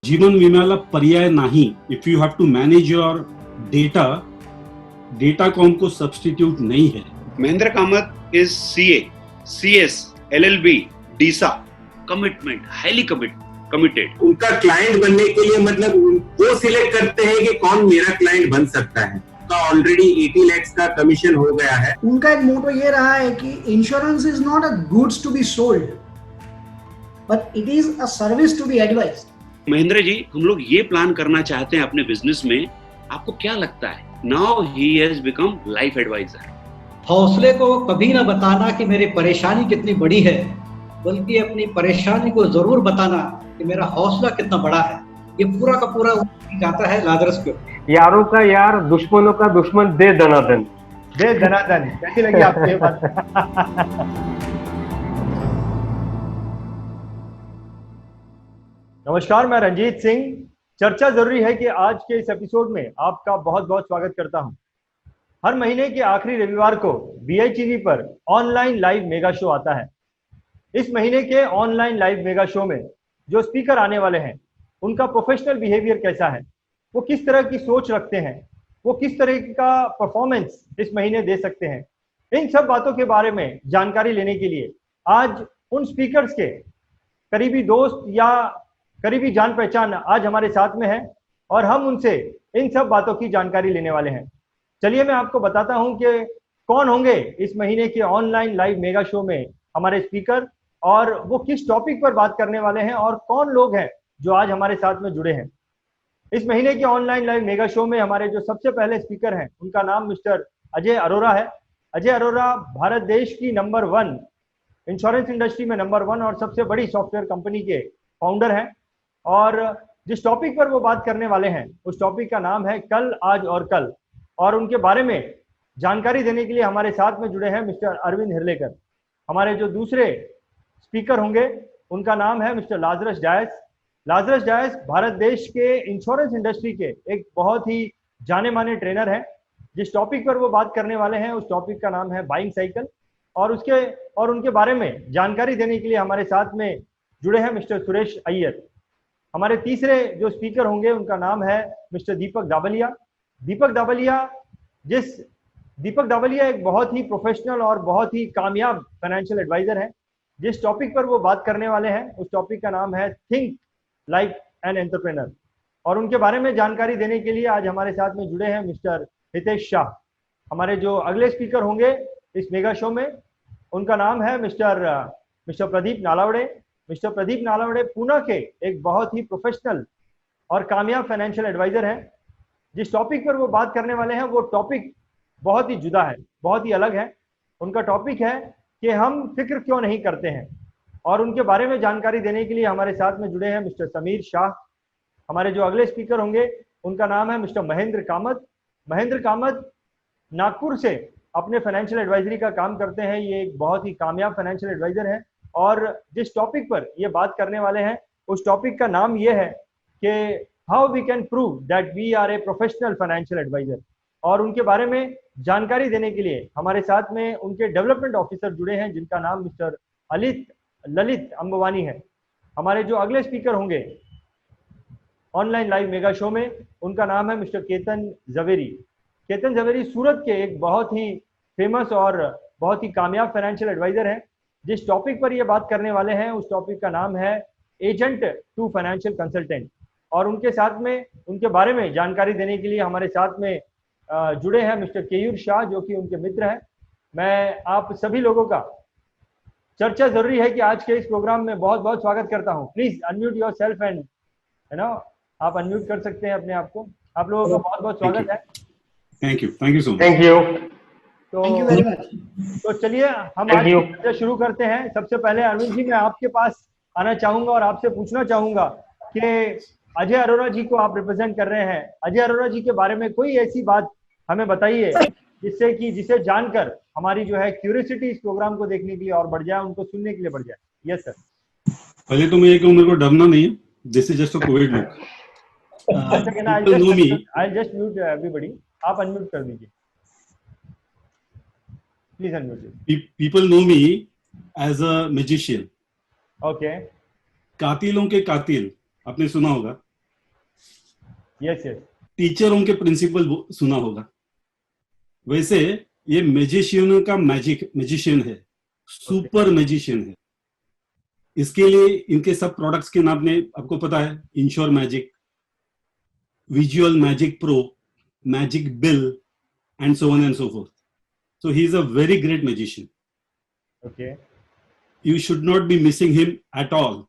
जीवन विम्याला पर्याय नाही. If you have to manage your data, data को हमको सब्स्टिट्यूट नहीं है. Mahendra Kamat is CA, CS, LLB, DISA, commitment, highly committed. उनका क्लाइंट बनने के लिए मतलब वो सिलेक्ट करते हैं कि कौन मेरा क्लाइंट बन सकता है. का ऑलरेडी 80 lakhs का कमीशन हो गया है. उनका एक मोटो ये रहा है कि insurance is not a goods to be sold, but it is a service to be advised. Mahendra ji, हम लोग ये प्लान करना चाहते हैं अपने बिजनेस में. आपको क्या लगता है? Now he has become life adviser. हौसले को कभी ना बताना कि मेरी परेशानी कितनी बड़ी है, बल्कि अपनी परेशानी को जरूर बताना कि मेरा हौसला कितना बड़ा है. ये पूरा का पूरा जाता है लाजरस के. यारों का यार, दुश्मनों का दुश्मन, दे दनादन. दे दनादन. कैसी लगी आपको ये बात? नमस्कार, मैं रंजीत सिंह. चर्चा जरूरी है कि आज के इस एपिसोड में आपका बहुत बहुत स्वागत करता हूं. हर महीने के आखिरी रविवार को BHEV पर ऑनलाइन लाइव मेगा शो आता है. इस महीने के ऑनलाइन लाइव मेगा शो में जो स्पीकर आने वाले हैं, उनका प्रोफेशनल बिहेवियर कैसा है, वो किस तरह की सोच रखते हैं, वो किस तरह का परफॉर्मेंस इस महीने दे सकते हैं, इन सब बातों के बारे में जानकारी लेने के लिए आज उन स्पीकर्स के करीबी दोस्त या करीबी जान पहचान आज हमारे साथ में है और हम उनसे इन सब बातों की जानकारी लेने वाले हैं. चलिए मैं आपको बताता हूं कि कौन होंगे इस महीने के ऑनलाइन लाइव मेगा शो में हमारे स्पीकर और वो किस टॉपिक पर बात करने वाले हैं और कौन लोग हैं जो आज हमारे साथ में जुड़े हैं. इस महीने के ऑनलाइन लाइव मेगा शो में हमारे जो सबसे पहले स्पीकर हैं, उनका नाम मिस्टर अजय अरोरा है. अजय अरोरा भारत देश की नंबर 1 इंश्योरेंस इंडस्ट्री में नंबर 1 और सबसे बड़ी सॉफ्टवेयर कंपनी के फाउंडर हैं. और जिस टॉपिक पर वो बात करने वाले हैं, उस टॉपिक का नाम है कल, आज और कल. और उनके बारे में जानकारी देने के लिए हमारे साथ में जुड़े हैं मिस्टर अरविंद हिरलेकर. हमारे जो दूसरे स्पीकर होंगे, उनका नाम है mister Lazarus Dias. Lazarus Dias Bharat देश के इंश्योरेंस इंडस्ट्री के एक बहुत ही जाने माने ट्रेनर हैं. जिस टॉपिक पर वो बात करने वाले हैं, उस टॉपिक का नाम है बाइंग साइकिल. और उनके बारे में जानकारी देने के लिए हमारे साथ में जुड़े हैं मिस्टर सुरेश अय्यर. हमारे तीसरे जो स्पीकर होंगे, उनका नाम है मिस्टर दीपक दाबलिया. दीपक दाबलिया एक बहुत ही प्रोफेशनल और बहुत ही कामयाब फाइनेंशियल एडवाइजर हैं. जिस टॉपिक पर वो बात करने वाले हैं, उस टॉपिक का नाम है थिंक लाइक एन एंटरप्रेन्योर. और उनके बारे में जानकारी देने के लिए आज हमारे साथ में जुड़े हैं मिस्टर हितेश शाह. हमारे जो अगले स्पीकर होंगे इस मेगा शो में, उनका नाम है मिस्टर प्रदीप नालावड़े. मिस्टर प्रदीप नालावड़े पुणे के एक बहुत ही प्रोफेशनल और कामयाब फाइनेंशियल एडवाइजर हैं. जिस टॉपिक पर वो बात करने वाले हैं, वो टॉपिक बहुत ही जुदा है, बहुत ही अलग है. उनका टॉपिक है कि हम फिक्र क्यों नहीं करते हैं. और उनके बारे में जानकारी देने के लिए हमारे साथ में जुड़े हैं मिस्टर समीर शाह. हमारे जो अगले स्पीकर होंगे, उनका नाम है मिस्टर महेंद्र कामत. महेंद्र कामत नागपुर से अपने फाइनेंशियल एडवाइजरी का काम करते हैं. ये एक बहुत ही कामयाब फाइनेंशियल एडवाइजर हैं. और जिस टॉपिक पर ये बात करने वाले हैं, उस टॉपिक का नाम ये है कि how we can prove that we are a professional financial adviser. और उनके बारे में जानकारी देने के लिए हमारे साथ में उनके डेवलपमेंट ऑफिसर जुड़े हैं, जिनका नाम मिस्टर ललित अंबवानी है. हमारे जो अगले स्पीकर होंगे ऑनलाइन लाइव मेगा शो में, उनका नाम है मिस्टर केतन जवेरी. केतन जवेरी सूरत के एक बहुत ही फेमस और बहुत ही कामयाब फाइनेंशियल एडवाइजर हैं. जिस टॉपिक पर ये बात करने वाले हैं, उस टॉपिक का नाम है एजेंट टू फाइनेंशियल कंसल्टेंट. और उनके साथ में उनके बारे में जानकारी देने के लिए हमारे साथ में जुड़े हैं मिस्टर केयूर शाह, जो कि उनके मित्र हैं. मैं आप सभी लोगों का चर्चा जरूरी है कि आज के इस प्रोग्राम में बहुत बहुत स्वागत करता हूं. Please unmute your self and आप अनम्यूट कर सकते हैं अपने आप को. आप लोगों का बहुत बहुत स्वागत है. Thank you so much. Thank you. तो चलिए हम आज चर्चा शुरू करते हैं. सबसे पहले अरविंद जी, मैं आपके पास आना चाहूंगा और आपसे पूछना चाहूंगा कि अजय अरोरा जी को आप रिप्रेजेंट कर रहे हैं. अजय अरोरा जी के बारे में कोई ऐसी बात हमें बताइए जिसे जानकर हमारी जो है क्यूरियोसिटी इस प्रोग्राम को देखने के लिए और बढ़ जाए, उनको सुनने के लिए बढ़ जाए. Yes sir. पहले तो मैं ये कहूँ, मेरे को डरना नहीं है. This is just a covid look. I just mute everybody. आप अनम्यूट कर दीजिए please. Unmute. People know me as a magician. Okay. कातिलों के कातिल आपने सुना होगा. यस यस, टीचरों के प्रिंसिपल सुना होगा, वैसे ये मैजिशियन का मैजिशियन है, सुपर मैजिशियन है। इसके लिए इनके सब प्रोडक्ट्स के नाम ने आपको पता है, ensure magic, visual magic pro, magic bill and so on and so fourth. So he is a very great magician. Okay, you should not be missing him at all,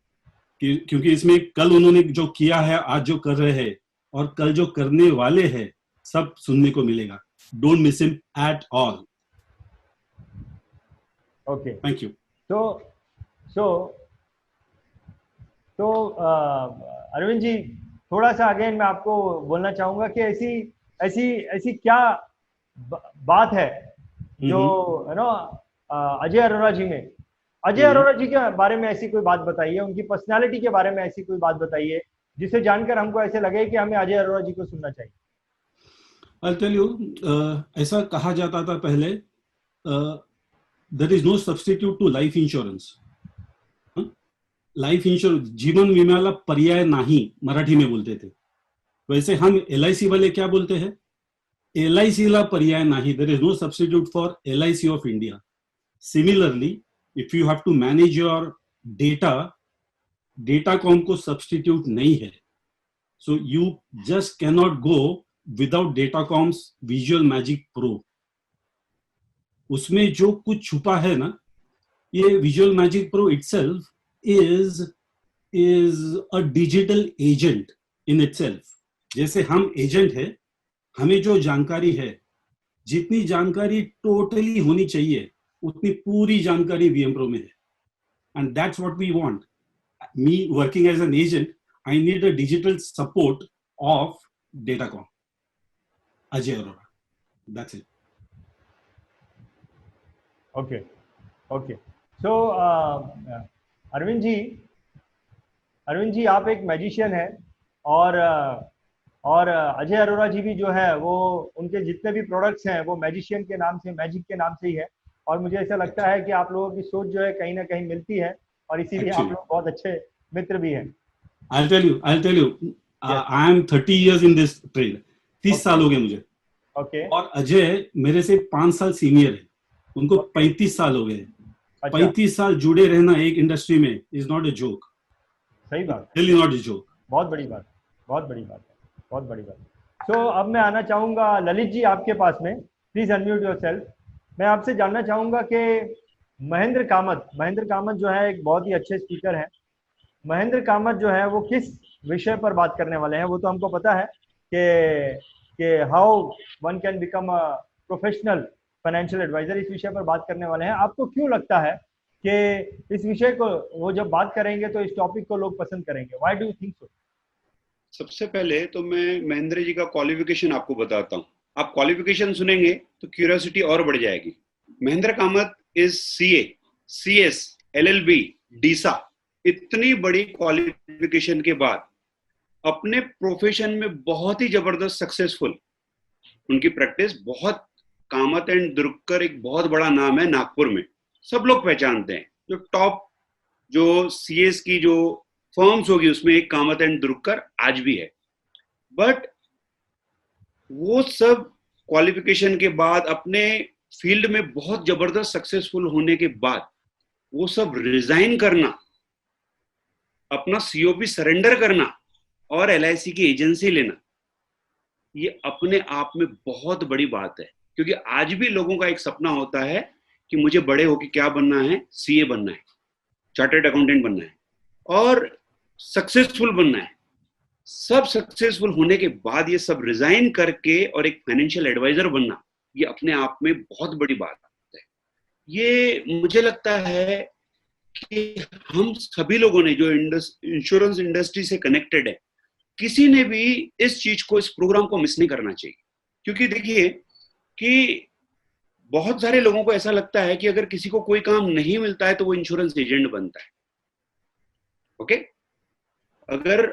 क्योंकि इसमें कल उन्होंने जो किया है, आज जो कर रहे हैं और कल जो करने वाले हैं, सब सुनने को मिलेगा। Don't miss him at all. Okay, thank you. तो अरविंद जी, थोड़ा सा अगेन मैं आपको बोलना चाहूंगा कि ऐसी क्या बात है जो है ना अजय अरोरा जी में, अजय अरोरा जी के बारे में ऐसी कोई बात बताइए, उनकी पर्सनालिटी के बारे में ऐसी कोई बात बताइए जिसे जानकर हमको ऐसे लगे कि हमें अजय अरोरा जी को सुनना चाहिए। I'll tell you, ऐसा कहा जाता था पहले, there is no substitute to life insurance. Life insurance, जीवन विम्याला पर्याय नाही, मराठी में बोलते थे। वैसे हम LIC वाले क्या बोलते हैं? LIC ला पर्याय नाही, there is no substitute for LIC of India. Similarly, if you have to manage your data, Datacom को substitute नहीं है। So you just cannot go without Datacom's Visual Magic Pro. उसमें जो कुछ छुपा है ना, ये Visual Magic Pro itself is a digital agent in itself. जैसे हम एजेंट है, हमें जो जानकारी है, जितनी जानकारी टोटली होनी चाहिए उतनी पूरी जानकारी VM Pro में है, and that's what we want. Me working as an agent, I need a digital support of Datacom. Ajay Arora. That's it. Okay. So Arvind ji आप एक मैजिशियन हैं और अजय अरोरा जी भी जो है वो उनके जितने भी प्रोडक्ट्स हैं वो मैजिशियन के नाम से, मैजिक के नाम से ही है। और मुझे ऐसा लगता है कि आप लोगों की सोच जो है कहीं ना कहीं मिलती है और इसीलिए आप लोग बहुत अच्छे मित्र भी हैं। I'll tell you. I am 30 years in this trade. 30 साल हो गए मुझे। ओके। और अजय मेरे से 5 साल सीनियर है, उनको 35 साल हो गए। 35 साल जुड़े रहना एक इंडस्ट्री में इज नॉट ए जोक। सही बात, रियली नॉट ए जोक। बहुत बड़ी बात है। तो अब मैं आना चाहूंगा ललित जी आपके पास में, प्लीज अनम्यूट योरसेल्फ। मैं आपसे जानना चाहूंगा कि महेंद्र कामत जो है एक बहुत ही अच्छे स्पीकर हैं। महेंद्र कामत जो है वो किस विषय पर बात करने वाले हैं? वो तो हमको पता है कि how one can become a professional financial adviser, इस विषय पर बात करने वाले हैं। आपको क्यों लगता है कि इस विषय को वो जब बात करेंगे तो इस टॉपिक को लोग पसंद करेंगे? Why do you think so? सबसे पहले तो मैं महेंद्र जी का क्वालिफिकेशन आपको बताता हूँ। आप क्वालिफिकेशन सुनेंगे तो क्यूरियोसिटी और बढ़ जाएगी। Mahendra Kamat is CA, CS, LLB, DISA, इतनी बड़ी क्वालिफिकेशन के बाद अपने प्रोफेशन में बहुत ही जबरदस्त सक्सेसफुल। उनकी प्रैक्टिस बहुत, कामत एंड दुर्गकर एक बहुत बड़ा नाम है नागपुर में, सब लोग पहचानते हैं। जो टॉप जो CS की जो फर्म्स होगी उसमें एक कामत एंड दुर्गकर आज भी है। बट वो सब क्वालिफिकेशन के बाद अपने फील्ड में बहुत जबरदस्त सक्सेसफुल होने के बाद वो सब रिजाइन करना, अपना COP सरेंडर करना और LIC की एजेंसी लेना, ये अपने आप में बहुत बड़ी बात है। क्योंकि आज भी लोगों का एक सपना होता है कि मुझे बड़े होकर क्या बनना है, CA बनना है, चार्टर्ड अकाउंटेंट बनना है और सक्सेसफुल बनना है। सब सक्सेसफुल होने के बाद ये सब रिजाइन करके और एक फाइनेंशियल एडवाइजर बनना, ये अपने आप में बहुत बड़ी बात है। ये मुझे लगता है कि हम सभी लोगों ने जो इंश्योरेंस इंडस्ट्री से कनेक्टेड है, किसी ने भी इस चीज को, इस प्रोग्राम को मिस नहीं करना चाहिए। क्योंकि देखिए कि बहुत सारे लोगों को ऐसा लगता है कि अगर किसी को कोई काम नहीं मिलता है तो वो इंश्योरेंस एजेंट बनता है। ओके, अगर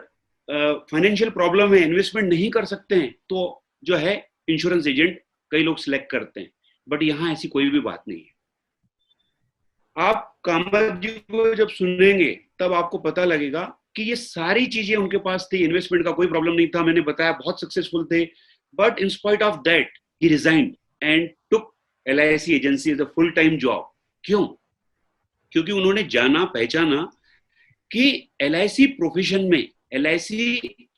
फाइनेंशियल प्रॉब्लम है, इन्वेस्टमेंट नहीं कर सकते हैं, तो जो है इंश्योरेंस एजेंट कई लोग सिलेक्ट करते हैं। बट यहां ऐसी कोई भी बात नहीं है। आप कामत जी को जब सुनेंगे तब आपको पता लगेगा कि ये सारी चीजें उनके पास थी, इन्वेस्टमेंट का कोई प्रॉब्लम नहीं था, मैंने बताया बहुत सक्सेसफुल थे, but in spite of that he resigned and took LIC agency as a full time job. क्यों? क्योंकि उन्होंने जाना पहचाना कि LIC प्रोफेशन में LIC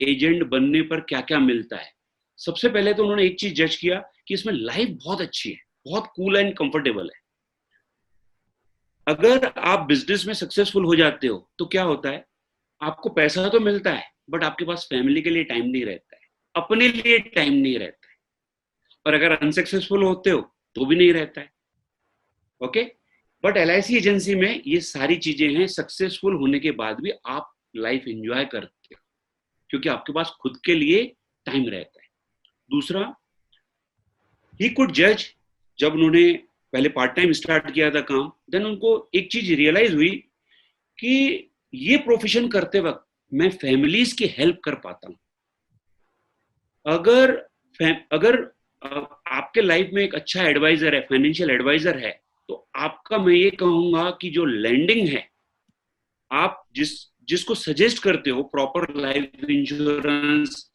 एजेंट बनने पर क्या क्या मिलता है। सबसे पहले तो उन्होंने एक चीज जज किया कि इसमें लाइफ बहुत अच्छी है, बहुत कूल एंड कंफर्टेबल है। अगर आप बिजनेस में सक्सेसफुल हो जाते हो तो क्या होता है, आपको पैसा तो मिलता है बट आपके पास फैमिली के लिए टाइम नहीं रहता है, अपने लिए टाइम नहीं रहता है, और अगर अनसक्सेसफुल होते हो तो भी नहीं रहता है। ओके, बट LIC एजेंसी में ये सारी चीजें हैं, सक्सेसफुल होने के बाद भी आप लाइफ एंजॉय करते हो क्योंकि आपके पास खुद के लिए टाइम रहता है। दूसरा, ही कुड जज, जब उन्होंने पहले पार्ट टाइम स्टार्ट किया था काम, देन उनको एक चीज रियलाइज हुई कि ये प्रोफेशन करते वक्त मैं फैमिलीज की हेल्प कर पाता हूं। अगर आपके लाइफ में एक अच्छा एडवाइजर है, फाइनेंशियल एडवाइजर है, तो आपका मैं ये कहूंगा कि जो लैंडिंग है, आप जिसको सजेस्ट करते हो प्रॉपर लाइफ इंश्योरेंस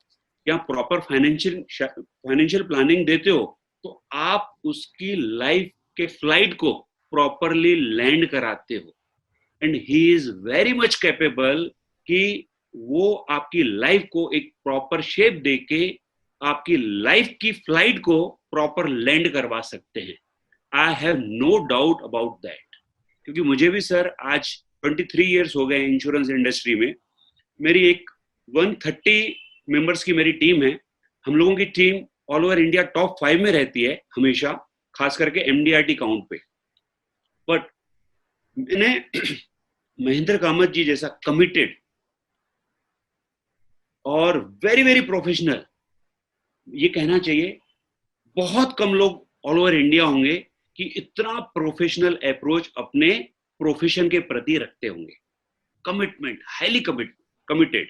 या प्रॉपर फाइनेंशियल प्लानिंग देते हो, तो आप उसकी लाइफ के फ्लाइट को प्रॉपरली लैंड कराते हो, and he is very much capable कि वो आपकी लाइफ को एक प्रॉपर शेप देके आपकी लाइफ की फ्लाइट को प्रॉपर लैंड करवा सकते हैं। I have no doubt about that, क्योंकि मुझे भी सर आज 23 इयर्स हो गए इंश्योरेंस इंडस्ट्री में। मेरी एक 130 मेंबर्स की मेरी टीम है। हम लोगों की team all over India top 5 में रहती है हमेशा, खास करके MDRT काउंट पे। बट मैंने महेंद्र कामत जी जैसा कमिटेड और वेरी वेरी प्रोफेशनल, ये कहना चाहिए बहुत कम लोग ऑल ओवर इंडिया होंगे कि इतना प्रोफेशनल अप्रोच अपने प्रोफेशन के प्रति रखते होंगे। Commitment, highly committed.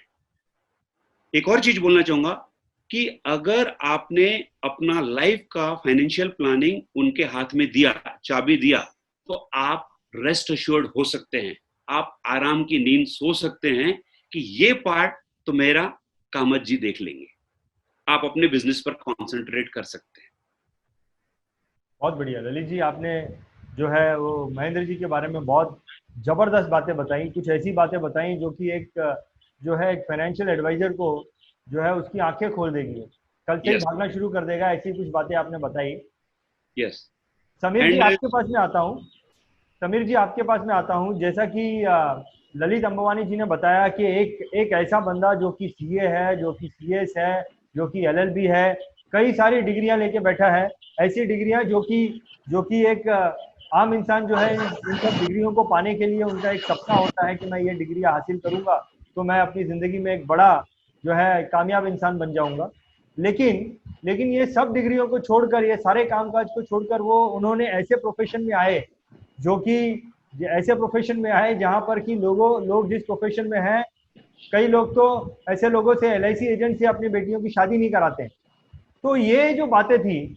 एक और चीज बोलना चाहूंगा कि अगर आपने अपना लाइफ का फाइनेंशियल प्लानिंग उनके हाथ में दिया, चाबी दिया, तो आप रेस्ट अश्योर्ड हो सकते हैं, आप आराम की नींद सो सकते हैं कि ये पार्ट तो मेरा कामत जी देख लेंगे। आप अपने बिजनेस पर कॉन्सेंट्रेट कर सकते हैं। बहुत बढ़िया ललित जी, आपने जो है वो महेंद्र जी के बारे में बहुत जबरदस्त बातें बताई, कुछ ऐसी बातें बताई जो कि एक जो है एक फाइनेंशियल एडवाइजर को जो है उसकी आंखें खोल देगी, कल से ही भागना शुरू कर देगा। ऐसी कुछ बातें आपने बताई। यस, समीर जी आपके पास में आता हूँ। समीर जी आपके पास में आता हूँ। जैसा कि ललित अंबानी जी ने बताया कि एक ऐसा बंदा जो कि CA है, जो कि CS है, जो कि LLB है, कई सारी डिग्रियां लेके बैठा है, ऐसी डिग्रियां जो कि एक आम इंसान जो है इन सब डिग्रियों को पाने के लिए उनका एक सपना होता है कि मैं ये डिग्रियां हासिल करूंगा तो मैं अपनी जिंदगी में एक बड़ा जो है कामयाब इंसान बन जाऊंगा। लेकिन ये सब डिग्रियों को छोड़कर, ये सारे कामकाज को छोड़कर वो उन्होंने ऐसे प्रोफेशन में आए जहां पर कि लोग जिस प्रोफेशन में हैं, कई लोग तो ऐसे लोगों से LIC एजेंट से अपनी बेटियों की शादी नहीं कराते। तो ये जो बातें थी,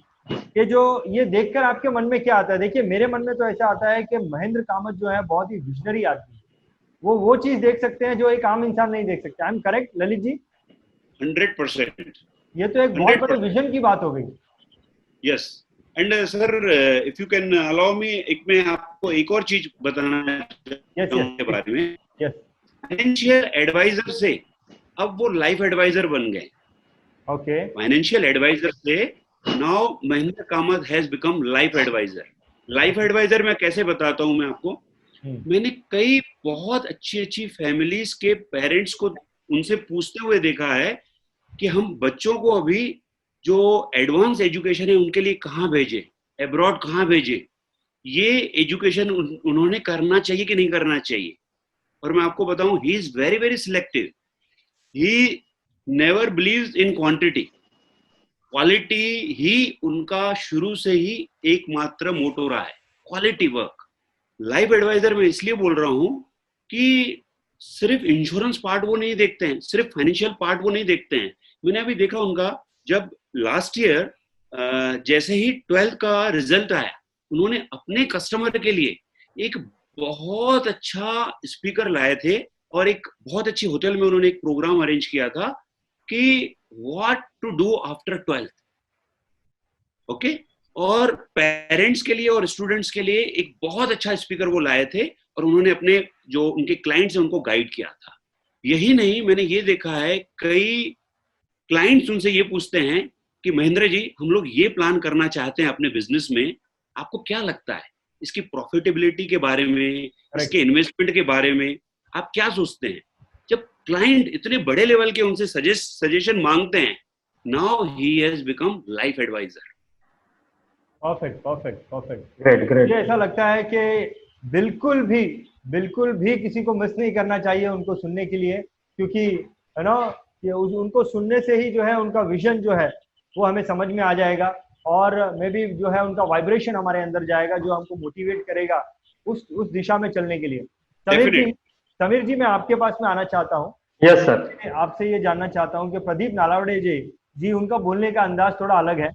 ये देखकर आपके मन में क्या आता है? देखिए मेरे मन में तो ऐसा आता है कि महेंद्र कामत जो है बहुत ही विजनरी आदमी, वो चीज देख सकते हैं जो एक आम इंसान नहीं देख सकता। I am correct Lalit ji? 100%। ये तो एक बहुत बड़े विजन की बात हो गई। Yes, and sir if you can allow me, मैं आपको एक और चीज बताना चाहता हूं के बारे में। यस, फाइनेंशियल एडवाइजर से अब वो लाइफ एडवाइजर बन गए। ओके, फाइनेंशियल एडवाइजर से now Mahendra Kamat has become life adviser. Life adviser मैं कैसे बताता हूं मैं आपको। मैंने कई बहुत अच्छी फैमिलीज के पेरेंट्स को उनसे पूछते हुए देखा है कि हम बच्चों को अभी जो एडवांस एजुकेशन है उनके लिए कहाँ भेजे, अब्रॉड कहाँ भेजे, ये एजुकेशन उन्होंने करना चाहिए कि नहीं करना चाहिए। और मैं आपको बताऊं, he is very very selective. He never believes in quantity, quality ही उनका शुरू से ही एकमात्र मोटो रहा है, क्वालिटी वर्क। लाइफ एडवाइजर में इसलिए बोल रहा हूं कि सिर्फ इंश्योरेंस पार्ट वो नहीं देखते हैं, सिर्फ फाइनेंशियल पार्ट वो नहीं देखते हैं। मैंने अभी देखा उनका, जब लास्ट ईयर जैसे ही 12th का रिजल्ट आया, उन्होंने अपने कस्टमर के लिए एक बहुत अच्छा स्पीकर लाए थे और एक बहुत अच्छी होटल में उन्होंने एक प्रोग्राम अरेंज किया था कि what to do after 12th, okay. और पेरेंट्स के लिए और स्टूडेंट्स के लिए एक बहुत अच्छा स्पीकर वो लाए थे और उन्होंने अपने जो उनके क्लाइंट्स हैं उनको गाइड किया था। यही नहीं, मैंने ये देखा है कई क्लाइंट्स उनसे ये पूछते हैं कि महेंद्र जी, हम लोग ये प्लान करना चाहते हैं अपने बिजनेस में, आपको क्या लगता है इसकी प्रॉफिटेबिलिटी के बारे में, इसके इन्वेस्टमेंट के बारे में आप क्या सोचते हैं? जब क्लाइंट इतने बड़े लेवल के उनसे सजेशन मांगते हैं, now he has become life adviser. Perfect. Great great. मुझे ऐसा लगता है कि बिल्कुल भी किसी को मिस नहीं करना चाहिए उनको सुनने के लिए, क्योंकि है ना, कि उनको सुनने से ही जो है उनका विजन जो है वो हमें समझ में आ जाएगा, और मे बी जो है उनका वाइब्रेशन हमारे अंदर जाएगा जो हमको मोटिवेट करेगा उस दिशा में चलने के लिए। समीर जी मैं आपके पास में आना चाहता हूँ। Yes sir. आपसे ये जानना चाहता हूँ कि प्रदीप नालावड़े जी उनका बोलने का अंदाज थोड़ा अलग है,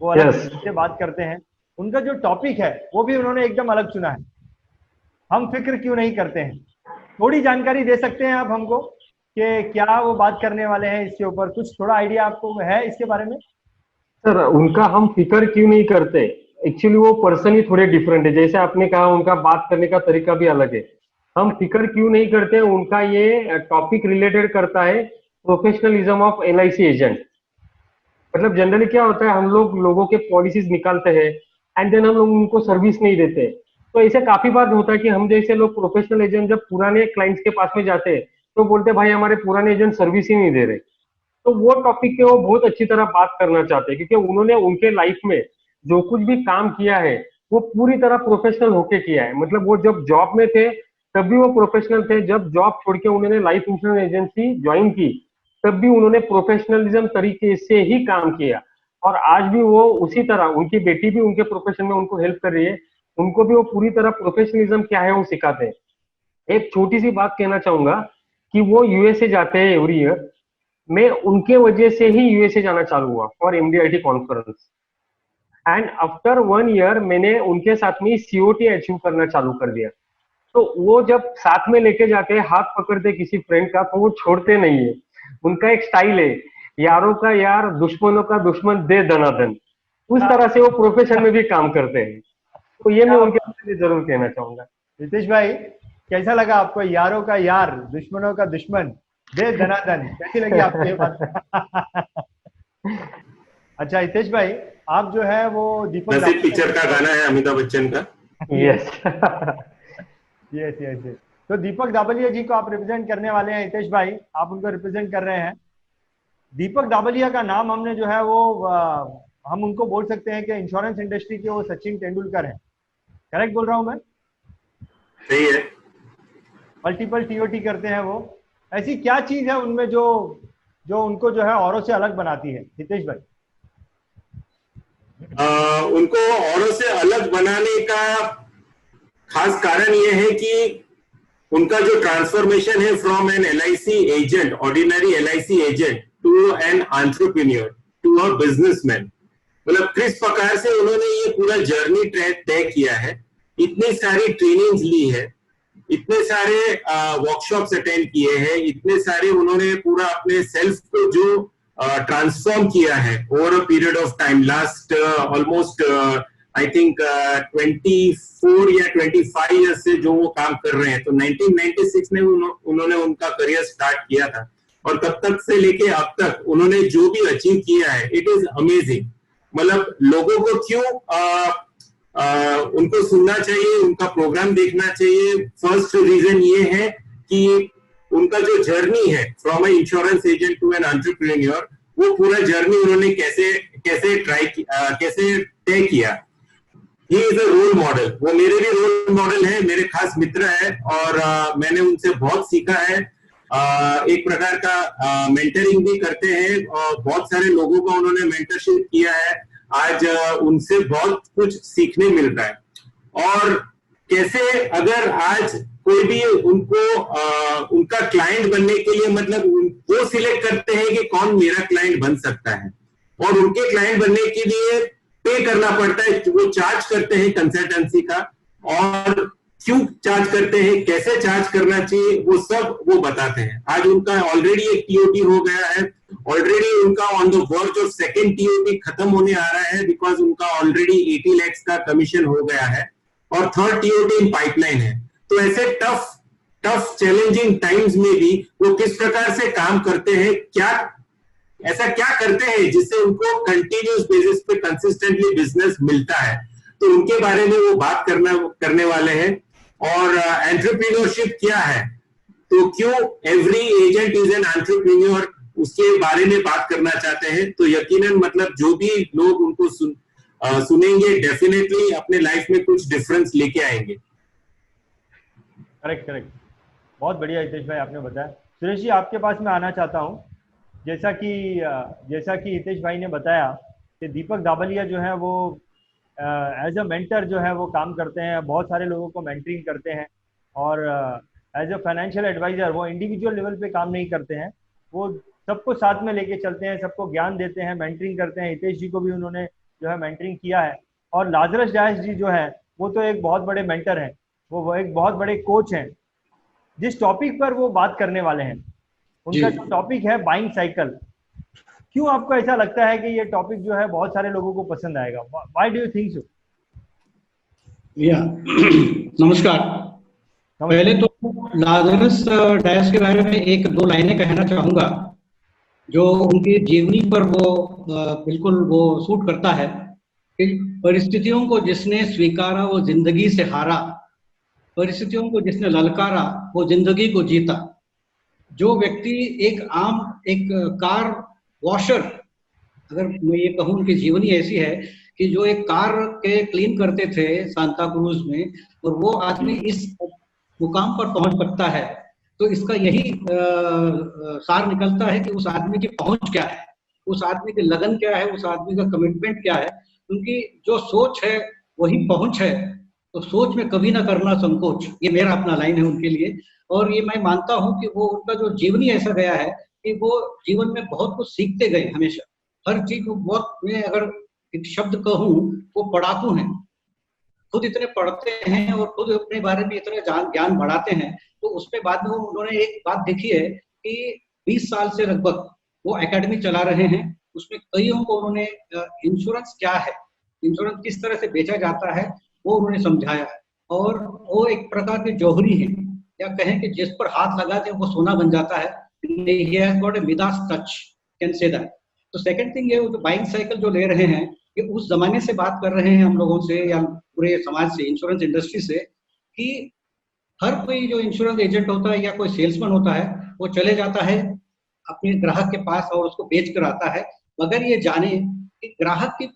वो अलग से बात करते हैं। उनका जो टॉपिक है वो भी उन्होंने एकदम अलग चुना है, हम फिक्र क्यों नहीं करते हैं। थोड़ी जानकारी दे सकते हैं आप हमको कि क्या वो बात करने वाले हैं इसके ऊपर? कुछ थोड़ा आइडिया आपको है इसके बारे में? सर उनका हम फिक्र क्यों नहीं करते, एक्चुअली वो पर्सन ही थोड़े डिफरेंट है। जैसे आपने कहा उनका बात करने का तरीका भी अलग है। हम फिक्र क्यों नहीं करते, उनका ये टॉपिक रिलेटेड करता है प्रोफेशनलिज्म ऑफ LIC एजेंट। मतलब जनरली क्या होता है, हम लोग लोगों के पॉलिसीज निकालते हैं एंड देन हम लोग उनको सर्विस नहीं देते। तो ऐसे काफी बार होता है कि हम जैसे लोग प्रोफेशनल एजेंट जब पुराने क्लाइंट्स के पास में जाते हैं तो बोलते हैं भाई हमारे पुराने एजेंट सर्विस ही नहीं दे रहे। तो वो टॉपिक पे वो बहुत अच्छी तरह बात करना चाहते हैं, क्योंकि उन्होंने उनके लाइफ में जो कुछ भी काम किया है वो पूरी तरह प्रोफेशनल होके किया है। मतलब वो जब जॉब में थे तब भी वो प्रोफेशनल थे, जब जॉब छोड़ के उन्होंने लाइफ इंश्योरेंस एजेंसी ज्वाइन की तब भी उन्होंने प्रोफेशनलिज्म तरीके से ही काम किया, और आज भी वो उसी तरह, उनकी बेटी भी उनके प्रोफेशन में उनको हेल्प कर रही है, उनको भी वो पूरी तरह प्रोफेशनलिज्म क्या है वो सिखाते हैं। एक छोटी सी बात कहना चाहूंगा कि वो USA जाते हैं एवरी ईयर। मैं उनके वजह से ही USA जाना चालू हुआ for MDIT conference, and after 1 year मैंने उनके साथ में COT अचीव करना चालू कर दिया। तो वो जब साथ में लेके जाते हैं, हाथ पकड़ते किसी फ्रेंड का, तो वो छोड़ते नहीं है। उनका एक स्टाइल है, यारों का यार दुश्मनों का दुश्मन दे दनादन, उस तरह से वो प्रोफेशन में भी काम करते हैं। तो ये मैं उनके बारे में जरूर कहना चाहूंगा। रितेश भाई कैसा लगा आपको, यारों का यार दुश्मनों का दुश्मन दे दनादन, कैसी लगी आपको ये बात? अच्छा हितेश भाई, आप जो है वो दीपक पिक्चर का गाना है अमिताभ बच्चन का। Yes yes. तो दीपक दाबलिया जी को आप रिप्रेजेंट करने वाले हैं। हितेश भाई आप उनको रिप्रेजेंट कर रहे हैं। दीपक दाबलिया का नाम हमने जो है वो हम उनको बोल सकते हैं कि इंश्योरेंस इंडस्ट्री के वो सचिन तेंदुलकर हैं। करेक्ट बोल रहा हूं मैं? सही है। मल्टीपल TOT करते हैं वो। ऐसी क्या चीज है उनमें जो उनको जो है औरों से अलग बनाती है हितेश भाई? उनको औरों से अलग बनाने का खास कारण ये है कि उनका जो ट्रांसफॉर्मेशन है from an LIC agent, ordinary LIC agent, to an entrepreneur, to a businessman, मतलब किस प्रकार से उन्होंने ये पूरा जर्नी तय किया है। इतनी सारी ट्रेनिंग्स ली है, इतने सारे वर्कशॉप्स अटेंड किए हैं, इतने सारे उन्होंने पूरा अपने सेल्फ को जो ट्रांसफॉर्म किया है over a period of time, last almost I think 24 या 25 ईयर्स से जो वो काम कर रहे हैं। तो 1996 में उन्होंने उनका करियर स्टार्ट किया था, और तब तक से लेके अब तक उन्होंने जो भी अचीव किया है, इट इज अमेजिंग। मतलब लोगों को क्यों उनको सुनना चाहिए, उनका प्रोग्राम देखना चाहिए। फर्स्ट रीजन ये है कि उनका जो जर्नी है from a insurance agent to an entrepreneur, वो पूरा जर्नी उन्होंने कैसे तय किया। He is a role model. वो मेरे भी रोल मॉडल है, मेरे खास मित्र है, और मैंने उनसे बहुत सीखा है। एक प्रकार का मेंटरिंग भी करते हैं, और बहुत सारे लोगों का उन्होंने मेंटरशिप किया है। आज उनसे बहुत कुछ सीखने मिल रहा है। और कैसे अगर आज कोई भी उनका क्लाइंट बनने के लिए, मतलब वो सिलेक्ट करते हैं कि कौन मेरा क्लाइंट बन सकता है, और उनके क्लाइंट बनने के लिए पे करना पड़ता है, वो चार्ज करते हैं कंसल्टेंसी का, और क्यों चार्ज करते हैं, कैसे चार्ज करना चाहिए, वो सब वो बताते हैं। आज उनका ऑलरेडी एक टीओटी हो गया है, ऑलरेडी उनका on the verge of second TOT खत्म होने आ रहा है, बिकॉज उनका ऑलरेडी 80 लाख का कमीशन हो गया है और थर्ड टीओटी इन पाइपलाइन है। तो ऐसे टफ चैलेंजिंग टाइम्स में भी वो किस प्रकार से काम करते हैं, ऐसा क्या करते हैं जिससे उनको कंटिन्यूस बेसिस पे कंसिस्टेंटली बिजनेस मिलता है, तो उनके बारे में वो बात करने वाले हैं। और एंटरप्रेन्योरशिप क्या है, तो क्यों every agent is an entrepreneur, उसके बारे में बात करना चाहते हैं। तो यकीनन मतलब जो भी लोग उनको सुनेंगे डेफिनेटली अपने लाइफ में कुछ डिफरेंस लेके आएंगे। करेक्ट, बहुत बढ़िया हितेश भाई आपने बताया। सुरेश जी, आपके पास मैं आना चाहता हूँ। जैसा कि हितेश भाई ने बताया कि दीपक दाबलिया जो है वो एज अ मेंटर जो है वो काम करते हैं, बहुत सारे लोगों को मेंटरिंग करते हैं, और एज अ फाइनेंशियल एडवाइजर वो इंडिविजुअल लेवल पे काम नहीं करते हैं, वो सबको साथ में लेके चलते हैं, सबको ज्ञान देते हैं, मेंटरिंग करते हैं। हितेश जी को भी उन्होंने जो है मेंटरिंग किया है। और लाजरस डायस जी जो है वो तो एक बहुत बड़े मेंटर हैं, वो एक बहुत बड़े कोच हैं। जिस टॉपिक पर वो बात करने वाले हैं, उनका जो टॉपिक है बाइंग साइकिल, क्यों आपको ऐसा लगता है कि ये टॉपिक जो है बहुत सारे लोगों को पसंद आएगा? Why do you think so? नमस्कार। पहले तो लाजरस डायस के बारे में एक दो लाइनें कहना चाहूंगा जो उनकी जीवनी पर वो बिल्कुल वो सूट करता है कि परिस्थितियों को जिसने स्वीकारा वो जिंदगी से हारा, परिस्थितियों को जिसने ललकारा वो जिंदगी को जीता। जो व्यक्ति एक कार वॉशर, अगर मैं ये कहूँ उनकी जीवनी ऐसी है कि जो एक कार के क्लीन करते थे सांता क्रूज में, और वो आदमी इस मुकाम पर पहुंच सकता है, तो इसका यही सार निकलता है कि उस आदमी की पहुंच क्या है, उस आदमी की लगन क्या है, उस आदमी का कमिटमेंट क्या है। उनकी जो सोच है वही पहुंच है, तो सोच में कभी ना करना संकोच, ये मेरा अपना लाइन है उनके लिए। और ये मैं मानता हूं कि वो उनका जो जीवनी ऐसा गया है कि वो जीवन में बहुत कुछ सीखते गए, हमेशा हर चीज को बहुत, मैं अगर एक शब्द कहूं वो पढ़ाकू हैं, खुद इतने पढ़ते हैं और खुद अपने बारे में इतने ज्ञान बढ़ाते हैं। तो उसमें बाद में उन्होंने एक बात देखी है कि 20 साल से लगभग वो एकेडमी चला रहे हैं, उसमें कईयों को उन्होंने इंश्योरेंस क्या है, इंश्योरेंस किस तरह से बेचा जाता है, वो उन्होंने समझाया है। और वो एक प्रकार की जौहरी है, या कहें कि जिस पर हाथ लगा दे वो सोना बन जाता है। He has got a Midas touch, can say that. तो सेकंड थिंग ये, जो बाइंग साइकिल जो ले रहे हैं, कि उस जमाने से बात कर रहे हैं हम लोगों से या पूरे समाज से, इंश्योरेंस इंडस्ट्री से, कि हर कोई जो इंश्योरेंस एजेंट होता है या कोई सेल्समैन होता है वो चले जाता है अपने ग्राहक के पास और उसको बेच कर आता है, मगर ये जाने कि ग्राहक की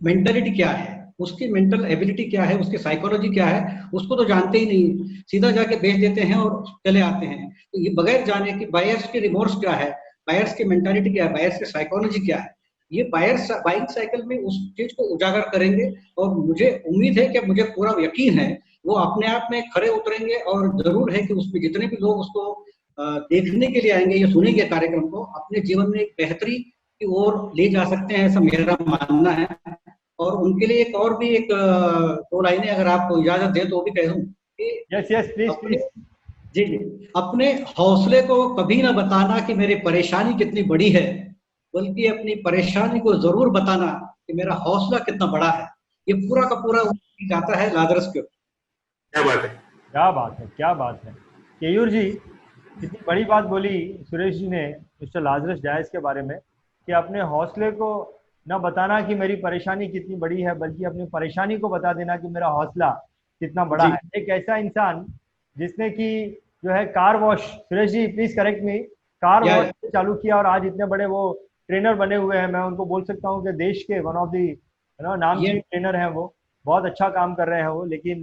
मेंटालिटी क्या है, उसकी मेंटल एबिलिटी क्या है, उसकी साइकोलॉजी क्या है, उसको तो जानते ही नहीं, सीधा जाके बेच देते हैं और चले आते हैं। तो ये बगैर जाने कि बायर्स की रिमोर्स क्या है, बायर्स की मेंटालिटी क्या है, बायर्स की साइकोलॉजी क्या है, ये बायर्स बाइंग साइकिल में उस चीज को उजागर करेंगे। और मुझे उम्मीद है कि मुझे पूरा यकीन है वो अपने आप में खड़े उतरेंगे, और जरूर है कि उसमें जितने भी लोग उसको देखने के लिए आएंगे या सुनेंगे कार्यक्रम को, अपने जीवन में एक बेहतरी की ओर ले जा सकते हैं, ऐसा मेरा मानना है। और उनके लिए एक और भी एक दो लाइनें अगर आपको इजाजत दे तो भी कह दूं कि यस प्लीज जी, अपने हौसले को कभी ना बताना कि मेरी परेशानी कितनी बड़ी है, बल्कि अपनी परेशानी को जरूर बताना कि मेरा हौसला कितना बड़ा है। ये पूरा का पूरा जाता है लाजरस के। क्या बात है, क्या बात है। केयूर जी, कितनी बड़ी बात बोली सुरेश जी ने मिस्टर लाजरस डायस के बारे में, कि अपने हौसले को न बताना कि मेरी परेशानी कितनी बड़ी है, बल्कि अपनी परेशानी को बता देना कि मेरा हौसला कितना बड़ा है। एक ऐसा इंसान जिसने कि जो है car wash, Suresh ji please correct me, car wash चालू किया और आज इतने बड़े वो ट्रेनर बने हुए हैं। मैं उनको बोल सकता हूँ कि देश के वन ऑफ दी नामचीन ट्रेनर हैं, वो बहुत अच्छा काम कर रहे हैं वो। लेकिन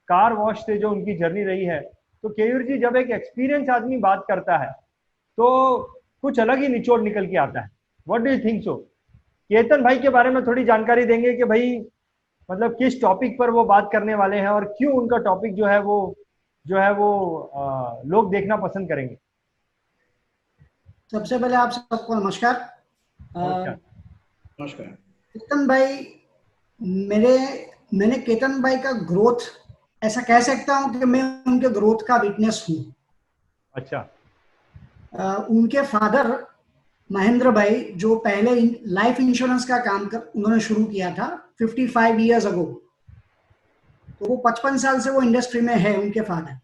कार वॉश से जो उनकी जर्नी रही है, तो केयूर जी जब एक एक्सपीरियंस आदमी बात करता है तो कुछ अलग ही निचोड़ निकल के आता है। What do you think so? Ketan भाई के बारे में थोड़ी जानकारी देंगे कि भाई मतलब किस टॉपिक पर वो बात करने वाले हैं और क्यों उनका टॉपिक जो है वो लोग देखना पसंद करेंगे। सबसे पहले आप सबको नमस्कार। नमस्कार। केतन भाई, मैंने केतन भाई का ग्रोथ ऐसा कह सकता हूं कि मैं उनके ग्रोथ का विटनेस हूं। अच्छा। उनके फादर महेंद्र भाई, जो पहले लाइफ इंश्योरेंस का काम उन्होंने शुरू किया था 55 इयर्स अगो, तो वो 55 साल से वो इंडस्ट्री में है उनके फादर।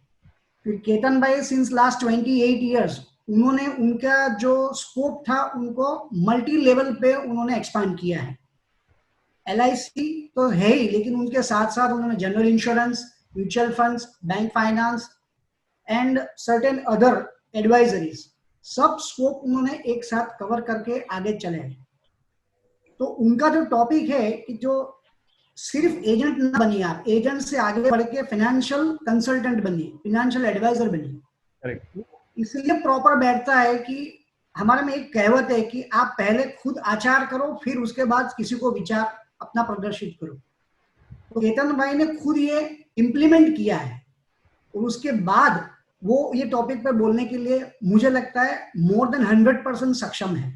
फिर केतन भाई सिंस लास्ट 28 इयर्स, उन्होंने उनका जो स्कोप था उनको मल्टी लेवल पे उन्होंने एक्सपांड किया है। LIC तो है ही, लेकिन उनके साथ साथ उन्होंने general insurance, mutual funds, bank finance and certain other advisories, सब स्कोप उन्होंने एक साथ कवर करके आगे चले हैं। तो उनका जो टॉपिक है कि जो सिर्फ एजेंट ना बनिए आप, एजेंट से आगे बढ़ के फाइनेंशियल कंसल्टेंट बनिए, फाइनेंशियल एडवाइजर बनिए। करेक्ट। इसलिए प्रॉपर बैठता है कि हमारे में एक कहावत है कि आप पहले खुद आचार करो, फिर उसके बाद किसी को विचार अपना प्रदर्शित करो। तो केतन भाई ने खुद ये इम्प्लीमेंट किया है, और उसके बाद वो ये टॉपिक पर बोलने के लिए मुझे लगता है मोर देन 100% सक्षम है,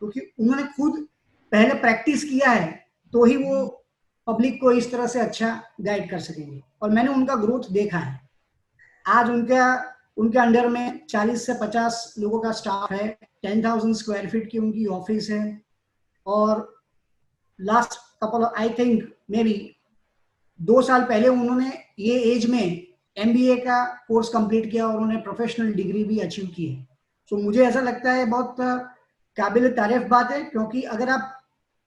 क्योंकि उन्होंने खुद पहले प्रैक्टिस किया है, तो ही वो पब्लिक को इस तरह से अच्छा गाइड कर सकेंगे। और मैंने उनका ग्रोथ देखा है। आज उनके अंडर में 40 से 50 लोगों का स्टाफ है, 10,000 स्क्वायर फीट की उनकी ऑफिस है, और last couple I think may be 2 साल पहले उन्होंने ये एज में MBA का कोर्स कंप्लीट किया और उन्होंने प्रोफेशनल डिग्री भी अचीव की है। सो मुझे ऐसा लगता है बहुत काबिल तारीफ बात है, क्योंकि अगर आप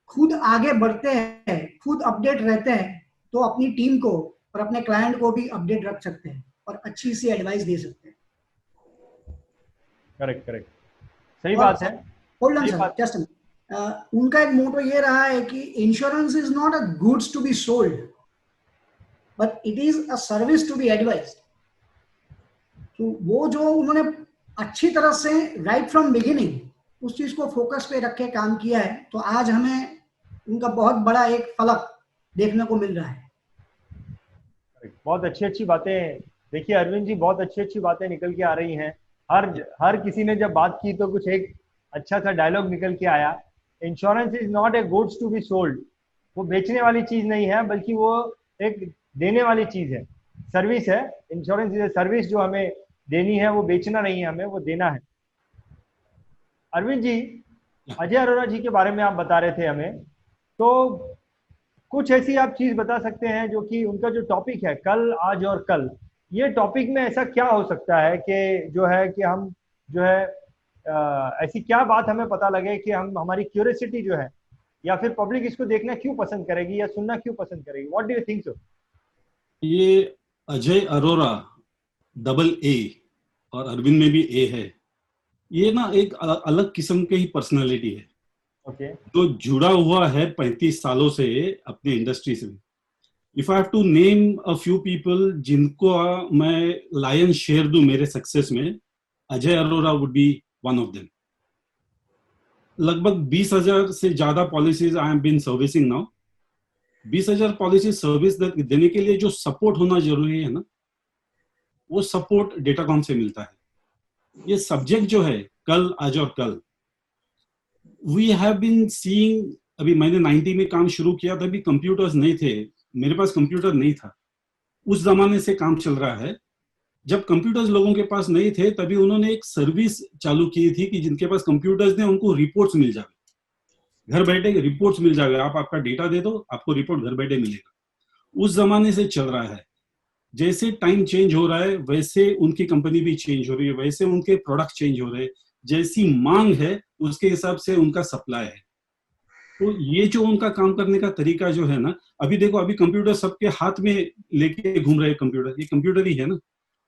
खुद आगे बढ़ते हैं, खुद अपडेट रहते हैं, तो अपनी टीम को और अपने क्लाइंट को भी अपडेट रख सकते हैं और अच्छी सी एडवाइस दे सकते हैं। करेक्ट करेक्ट, सही बात है। होल्ड ऑन सर, जस्ट उनका एक मोटो ये रहा है कि insurance is not a goods to be sold, but it is a service to be advised. तो वो जो उन्होंने अच्छी तरह से राइट फ्रॉम बिगिनिंग उस चीज को फोकस पे रख के काम किया है, तो आज हमें उनका बहुत बड़ा एक फलक देखने को मिल रहा है। बहुत अच्छी अच्छी बातें, देखिए अरविंद जी, बहुत अच्छी अच्छी बातें निकल के आ रही हैं। हर किसी ने जब बात की तो कुछ एक अच्छा सा डायलॉग निकल के आया, insurance is not a goods to be sold. वो बेचने वाली चीज नहीं है, बल्कि वो एक देने वाली चीज है, सर्विस है। इंश्योरेंस इज ए सर्विस जो हमें देनी है, वो बेचना नहीं है, हमें वो देना है। अरविंद जी, अजय अरोरा जी के बारे में आप बता रहे थे हमें, तो कुछ ऐसी आप चीज बता सकते हैं जो कि उनका जो टॉपिक है कल, आज और कल, ये टॉपिक में ऐसा क्या हो सकता है कि जो है कि हम जो है ऐसी क्या बात हमें पता लगे कि हम हमारी क्यूरियोसिटी जो है, या फिर पब्लिक इसको देखना क्यों पसंद करेगी या सुनना क्यों पसंद करेगी? What do you think so? ये अजय अरोरा AA और अरविंद में भी A है, ये ना एक अलग किस्म की ही पर्सनालिटी है। ओके। जो जुड़ा हुआ है 35 सालों से अपने इंडस्ट्री से। If I have to name a few people जिनको मैं लायन शेयर दूं मेरे सक्सेस में, Ajay Arora would be one of them. लगभग 20,000 से ज्यादा policies I am been servicing now. 20,000 policy service देने के लिए जो सपोर्ट होना जरूरी है ना, वो सपोर्ट डेटाकॉम से मिलता है। ये सब्जेक्ट जो है कल, आज और कल, वी हैव बीन सीइंग। अभी मैंने 90 में काम शुरू किया था, अभी कंप्यूटर्स नहीं थे, मेरे पास कंप्यूटर नहीं था। उस जमाने से काम चल रहा है। जब कंप्यूटर्स लोगों के पास नहीं थे, तभी उन्होंने एक सर्विस चालू की थी कि जिनके पास कंप्यूटर्स ने उनको रिपोर्ट्स मिल जाए, घर बैठे रिपोर्ट्स मिल जाएगा। आप आपका डेटा दे दो, आपको रिपोर्ट घर बैठे मिलेगा। उस जमाने से चल रहा है। जैसे टाइम चेंज हो रहा है, वैसे उनकी कंपनी भी चेंज हो रही है, वैसे उनके प्रोडक्ट चेंज हो रहे हैं। जैसी मांग है उसके हिसाब से उनका सप्लाई है। तो ये जो उनका काम करने का तरीका जो है ना, अभी देखो, अभी कंप्यूटर सबके हाथ में लेके घूम रहे कंप्यूटर, ये कंप्यूटर ही है ना।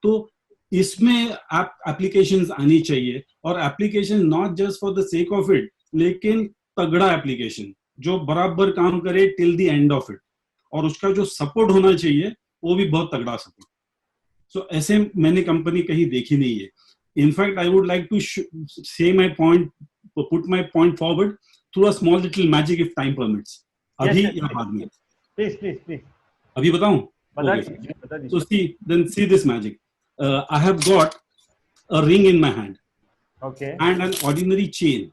तो इसमें एप्लीकेशंस आनी चाहिए, और application not just for the sake of it, लेकिन तगड़ा एप्लीकेशन जो बराबर काम करे till the end of it, और उसका जो सपोर्ट होना चाहिए वो भी बहुत तगड़ा सपोर्ट। सो ऐसे मैंने कंपनी कहीं देखी नहीं है। In fact I would like to say my point, put my point forward through a small little magic if time permits. अभी या बाद में? Please please please. अभी बताऊं? बता दीजिए। So see this magic. I have got a ring in my hand. Okay. And an ordinary chain.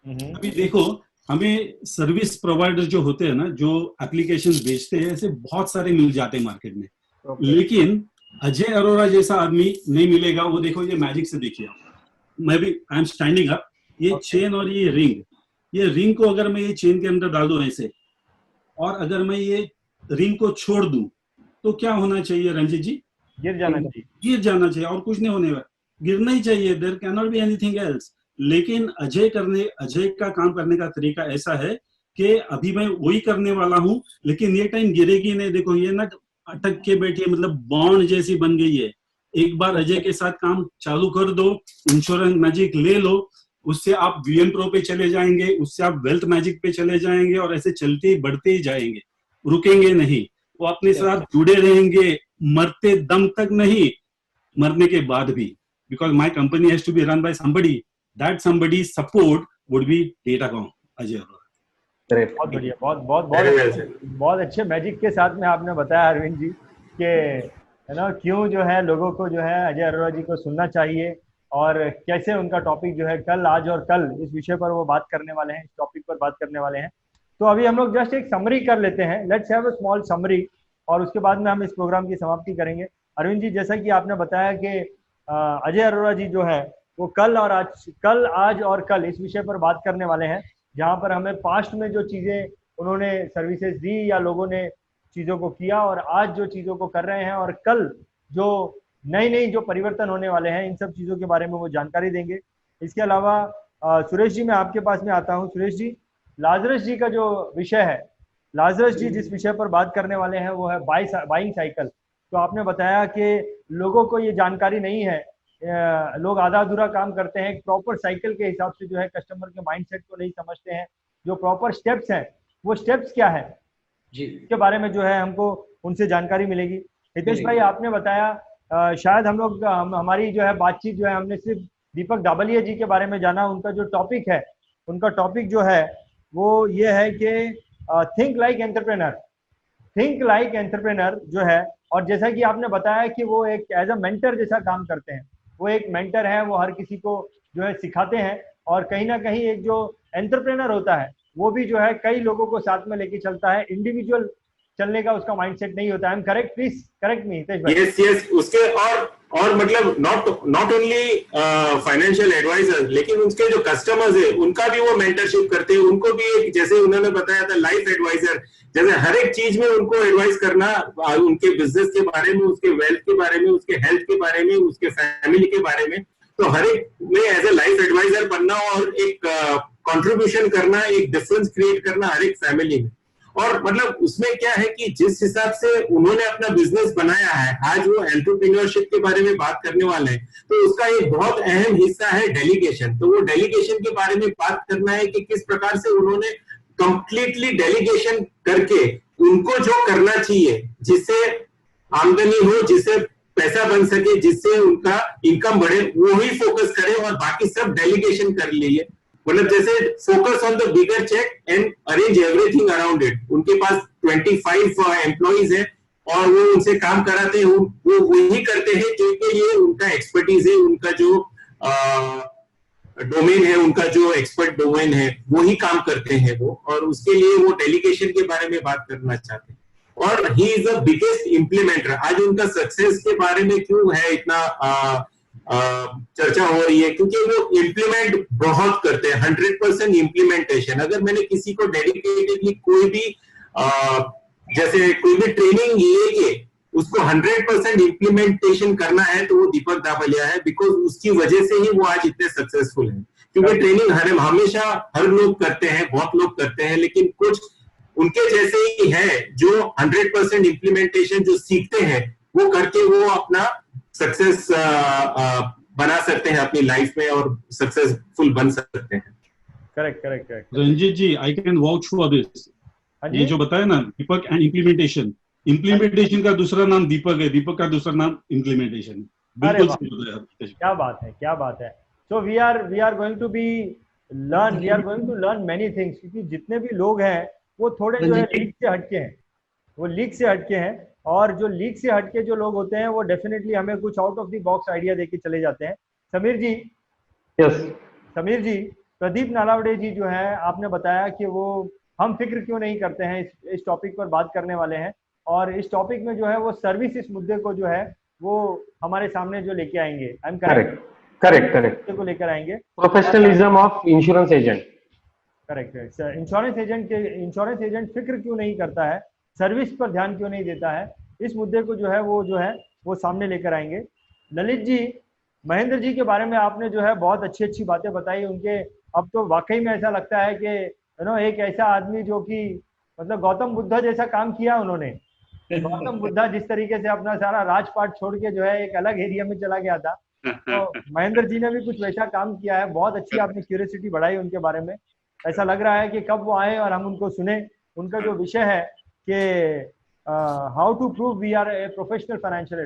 अभी देखो, हमें सर्विस प्रोवाइडर जो होते हैं ना, जो एप्लीकेशंस बेचते हैं, ऐसे बहुत सारे मिल जाते हैं मार्केट में। लेकिन अजय अरोरा जैसा आदमी नहीं मिलेगा। वो देखो, ये मैजिक से देखिए, मैं भी आई एम स्टैंडिंग अप, ये चेन और ये रिंग को अगर मैं ये चेन के अंदर डाल दूं ऐसे, और अगर मैं ये रिंग को छोड़ दूं, तो क्या होना चाहिए रंजीत जी? गिर जाना चाहिए। गिर जाना चाहिए, और कुछ नहीं होने वाला, गिरना ही चाहिए। There can not be anything else. लेकिन अजय का काम करने का तरीका ऐसा है कि अभी मैं वही करने वाला हूं, लेकिन ये टाइम गिरेगी नहीं। देखो, ये ना अटक के बैठी है, मतलब बॉन्ड जैसी बन गई है। एक बार अजय के साथ काम चालू कर दो, इंश्योरेंस मैजिक ले लो, उससे आप वीएन प्रो पे चले जाएंगे, उससे आप वेल्थ मैजिक पे चले जाएंगे, और ऐसे चलते ही बढ़ते ही जाएंगे, रुकेंगे नहीं। वो अपने साथ जुड़े रहेंगे, मरते दम तक नहीं, मरने के बाद भी। Because my company has to be run by somebody, that somebody support would be Datacom Ajay Arora. बहुत बढ़िया, बहुत अच्छे मैजिक के साथ में आपने बताया अरविंद जी कि है ना, क्यों जो है लोगों को जो है अजय अरोरा जी को सुनना चाहिए, और कैसे उनका टॉपिक जो है कल, आज और कल इस विषय पर वो बात करने वाले हैं, इस टॉपिक पर बात करने वाले हैं। तो अभी हम लोग जस्ट एक समरी कर लेते हैं, let's have a small summary, और उसके बाद में हम इस प्रोग्राम की समाप्ति करेंगे। अरविंद जी, जैसा कि आपने बताया कि अजय अरोरा जी जो है वो कल, आज और कल इस विषय पर बात करने वाले हैं, जहाँ पर हमें पास्ट में जो चीज़ें उन्होंने सर्विसेज दी या लोगों ने चीज़ों को किया, और आज जो चीज़ों को कर रहे हैं, और कल जो नई जो परिवर्तन होने वाले हैं, इन सब चीज़ों के बारे में वो जानकारी देंगे। इसके अलावा सुरेश जी, मैं आपके पास में आता हूँ। सुरेश जी, लाजरस जी का जो विषय है, लाजरस जी जिस विषय पर बात करने वाले हैं वो है बाइंग साइकिल। तो आपने बताया कि लोगों को ये जानकारी नहीं है, लोग आधा अधूरा काम करते हैं, प्रॉपर साइकिल के हिसाब से जो है कस्टमर के माइंडसेट को नहीं समझते हैं, जो प्रॉपर स्टेप्स हैं वो स्टेप्स क्या है जी, इसके बारे में जो है हमको उनसे जानकारी मिलेगी। हितेश भाई, आपने बताया, शायद हम लोग हमारी जो है बातचीत जो है, हमने सिर्फ दीपक दाबलिया जी के बारे में जाना। उनका जो टॉपिक है, उनका टॉपिक जो है वो ये है कि थिंक लाइक एंटरप्रेन्योर जो है, और जैसा कि आपने बताया कि वो एक एज अ मेंटर जैसा काम करते हैं, वो एक मेंटर है, वो हर किसी को जो है सिखाते हैं, और कहीं ना कहीं एक जो एंटरप्रेन्योर होता है वो भी जो है कई लोगों को साथ में लेके चलता है, इंडिविजुअल चलने का उसका माइंडसेट नहीं होता है। करेक्ट? प्लीज करेक्ट मी हितेश भाई। यस, उसके और मतलब नॉट ओनली फाइनेंशियल एडवाइजर, लेकिन उसके जो कस्टमर्स है उनका भी वो मेंटरशिप करते हैं, उनको भी एक, जैसे उन्होंने बताया था, लाइफ एडवाइजर, जैसे हर एक चीज में उनको एडवाइस करना, उनके बिजनेस के बारे में, उसके वेल्थ के बारे में, उसके हेल्थ के बारे में, उसके फैमिली के बारे में। तो हर एक में एज ए लाइफ एडवाइजर बनना और एक कंट्रीब्यूशन करना, एक डिफरेंस क्रिएट करना हर एक फैमिली में। और मतलब उसमें क्या है कि जिस हिसाब से उन्होंने अपना बिजनेस बनाया है, आज वो एंटरप्रेन्योरशिप के बारे में बात करने वाले हैं, तो उसका एक बहुत अहम हिस्सा है डेलीगेशन। तो वो डेलीगेशन के बारे में बात करना है कि किस प्रकार से उन्होंने कंप्लीटली डेलीगेशन करके उनको जो करना चाहिए, जिससे आमदनी हो, जिससे पैसा बन सके, जिससे उनका इनकम बढ़े, वो ही फोकस करें और बाकी सब डेलीगेशन कर लीजिए। मतलब जैसे focus on the bigger check and arrange everything around it. उनके पास 25 एम्प्लॉइज है और वो उनसे काम कराते हैं, वो वही करते हैं जो कि ये उनका एक्सपर्टीज है, उनका जो डोमेन है, उनका जो एक्सपर्ट डोमेन है, वो ही काम करते हैं वो, और उसके लिए वो डेलीगेशन के बारे में बात करना चाहते हैं। और he is the biggest implementer. आज उनका सक्सेस के बारे में क्यों है इतना चर्चा हो रही है, क्योंकि वो इम्प्लीमेंट बहुत करते हैं, 100% इम्प्लीमेंटेशन। अगर मैंने किसी को डेडिकेटेडली कोई भी जैसे कोई भी ट्रेनिंग लेके उसको 100% इम्प्लीमेंटेशन करना है, तो वो दीपक दाबलिया है, बिकॉज उसकी वजह से ही वो आज इतने सक्सेसफुल हैं। क्योंकि ट्रेनिंग हमेशा हर लोग करते हैं, बहुत लोग करते हैं, लेकिन कुछ उनके जैसे ही है जो 100% इम्प्लीमेंटेशन जो सीखते हैं, वो करके वो अपना सक्सेस बना सकते हैं अपनी लाइफ में और सक्सेसफुल बन सकते हैं। Correct. Ranjit ji, I can vouch for this. ये जो बताया ना, दीपक एंड इम्प्लीमेंटेशन का दूसरा नाम दीपक है, दीपक का दूसरा नाम इम्प्लीमेंटेशन। बिल्कुल सही बताया। क्या बात है। So we are going to learn many things, क्योंकि जितने भी लोग हैं वो थोड़े जो है लीक से हटके हैं, और जो लीक से हटके जो लोग होते हैं वो डेफिनेटली हमें कुछ out of the box idea देके चले जाते हैं। समीर जी, समीर जी, प्रदीप नालावड़े जी जो है, आपने बताया कि वो हम फिक्र क्यों नहीं करते हैं, इस टॉपिक पर बात करने वाले हैं। और इस टॉपिक में जो है वो सर्विस इस मुद्दे को जो है वो हमारे सामने जो लेके आएंगे। आई एम करेक्ट को लेकर आएंगे professionalism of insurance agent. Correct है। इंश्योरेंस एजेंट फिक्र क्यों नहीं करता है, सर्विस पर ध्यान क्यों नहीं देता है, इस मुद्दे को जो है वो सामने लेकर आएंगे। ललित जी, महेंद्र जी के बारे में आपने जो है बहुत अच्छी बातें बताई। उनके अब तो वाकई में ऐसा लगता है कि एक ऐसा आदमी जो कि मतलब गौतम बुद्ध जैसा काम किया उन्होंने। गौतम बुद्धा जिस तरीके से अपना सारा राजपाट छोड़ के जो है एक अलग एरिया में चला गया था, तो महेंद्र जी ने भी कुछ वैसा काम किया है। बहुत अच्छी आपने क्यूरियोसिटी बढ़ाई उनके बारे में। ऐसा लग रहा है कि कब वो आए और हम उनको सुने। उनका जो विषय है कि how to prove we are a professional financial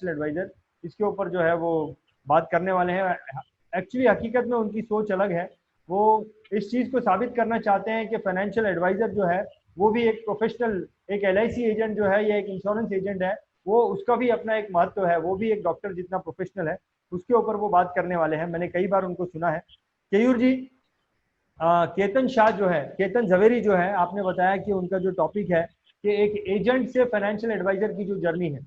adviser, इसके ऊपर जो है वो बात करने वाले हैं। एक्चुअली हकीकत में उनकी सोच अलग है। वो इस चीज़ को साबित करना चाहते हैं कि फाइनेंशियल एडवाइजर जो है वो भी एक प्रोफेशनल, एक LIC एजेंट जो है या एक इंश्योरेंस एजेंट है, वो उसका भी अपना एक महत्व है। वो भी एक डॉक्टर जितना प्रोफेशनल है, उसके ऊपर वो बात करने वाले हैं। मैंने कई बार उनको सुना है। केयूर जी, केतन शाह जो है, केतन झवेरी जो है, आपने बताया कि उनका जो टॉपिक है कि एक एजेंट से फाइनेंशियल एडवाइजर की जो जर्नी है,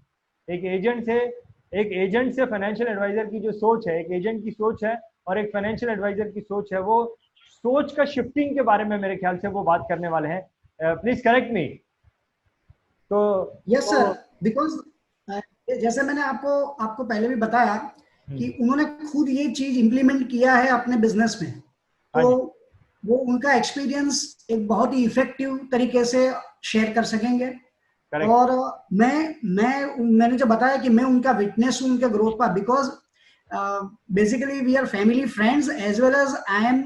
एक एजेंट से फाइनेंशियल एडवाइजर की जो सोच है, एक एजेंट की सोच है और एक फाइनेंशियल एडवाइजर की सोच है, वो सोच का शिफ्टिंग के बारे में मेरे ख्याल से वो बात करने वाले हैं। प्लीज करेक्ट मी। तो यस सर, बिकॉज जैसे मैंने आपको पहले भी बताया कि उन्होंने खुद ये चीज इम्प्लीमेंट किया है अपने बिजनेस में, तो वो उनका एक्सपीरियंस एक बहुत ही इफेक्टिव तरीके से शेयर कर सकेंगे। Correct. और मैंने जो बताया कि मैं उनका विटनेस हूँ उनके ग्रोथ का, because basically we are family friends as well as I am,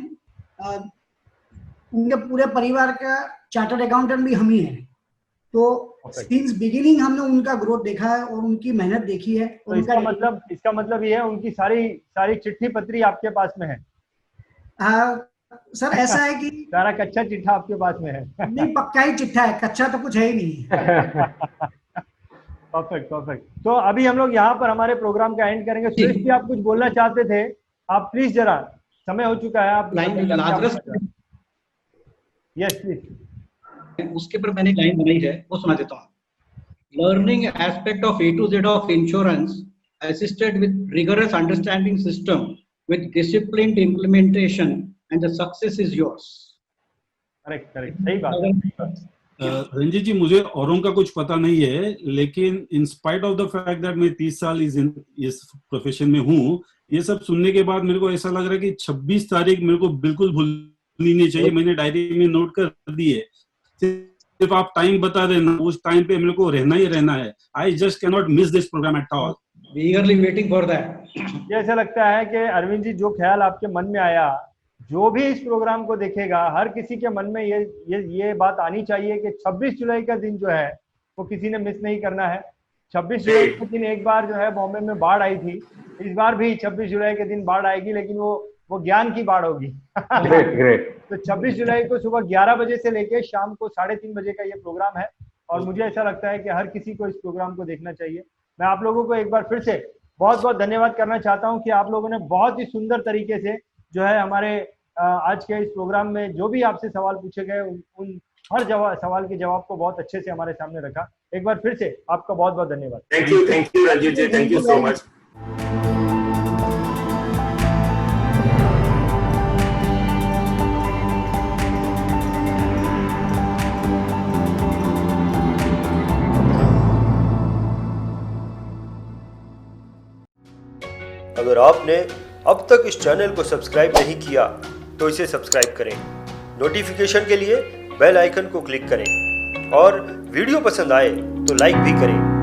उनके पूरे परिवार का चार्टर्ड अकाउंटेंट भी हम ही हैं। तो सिंस बिगिनिंग हमने उनका ग्रोथ देखा है और उनकी मेहनत देखी है। तो इसका मतलब ये है उनकी सारी चिट्ठी पत्री आपके पास में है? सर ऐसा है कि सारा कच्चा चिट्ठा आपके पास में है? नहीं, पक्का ही चिट्ठा है, कच्चा तो कुछ है ही नहीं। परफेक्ट। तो अभी हम लोग यहाँ पर हमारे प्रोग्राम का एंड करेंगे। सुरेश जी, आप कुछ बोलना चाहते थे, आप प्लीज जरा, समय हो चुका है, आप लाइन यस प्लीज। उसके पर मैंने लाइन बनाई है, वो सुना देता हूँ। Learning aspect of A to Z of insurance assisted with rigorous understanding system with disciplined implementation and the success is yours. Correct, सही बात। रंजीत जी, मुझे औरों का कुछ पता नहीं है, लेकिन इन spite of the fact that मैं 30 साल इस प्रोफेशन में हूँ, ये सब सुनने के बाद मेरे को ऐसा लग रहा है कि 26 तारीख मेरे को बिल्कुल भूलनी नहीं चाहिए। मैंने डायरी में नोट कर दी है। सिर्फ आप टाइम बता देना, उस टाइम पे मेरे को रहना ही रहना है। I just can not miss this programme at all. Eagerly waiting for that. ये ऐसा लगता है कि अरविंद जी, जो ख्याल आपके मन में आया, जो भी इस प्रोग्राम को देखेगा, हर किसी के मन में ये बात आनी चाहिए कि 26 जुलाई का दिन जो है वो किसी ने मिस नहीं करना है। 26 जुलाई के दिन एक बार जो है बॉम्बे में बाढ़ आई थी, इस बार भी 26 जुलाई के दिन बाढ़ आएगी, लेकिन वो ज्ञान की बाढ़ होगी। ग्रेट। तो 26 जुलाई को सुबह 11 बजे से लेके शाम को 3:30 बजे का ये प्रोग्राम है और मुझे ऐसा लगता है कि हर किसी को इस प्रोग्राम को देखना चाहिए। मैं आप लोगों को एक बार फिर से बहुत बहुत धन्यवाद करना चाहता हूं कि आप लोगों ने बहुत ही सुंदर तरीके से जो है हमारे आज के इस प्रोग्राम में जो भी आपसे सवाल पूछे गए उन हर सवाल के जवाब को बहुत अच्छे से हमारे सामने रखा। एक बार फिर से आपका बहुत बहुत धन्यवाद। Thank you Ranjit ji, thank you so much. अगर आपने अब तक इस चैनल को सब्सक्राइब नहीं किया तो इसे सब्सक्राइब करें, नोटिफिकेशन के लिए बेल आइकन को क्लिक करें और वीडियो पसंद आए तो लाइक भी करें।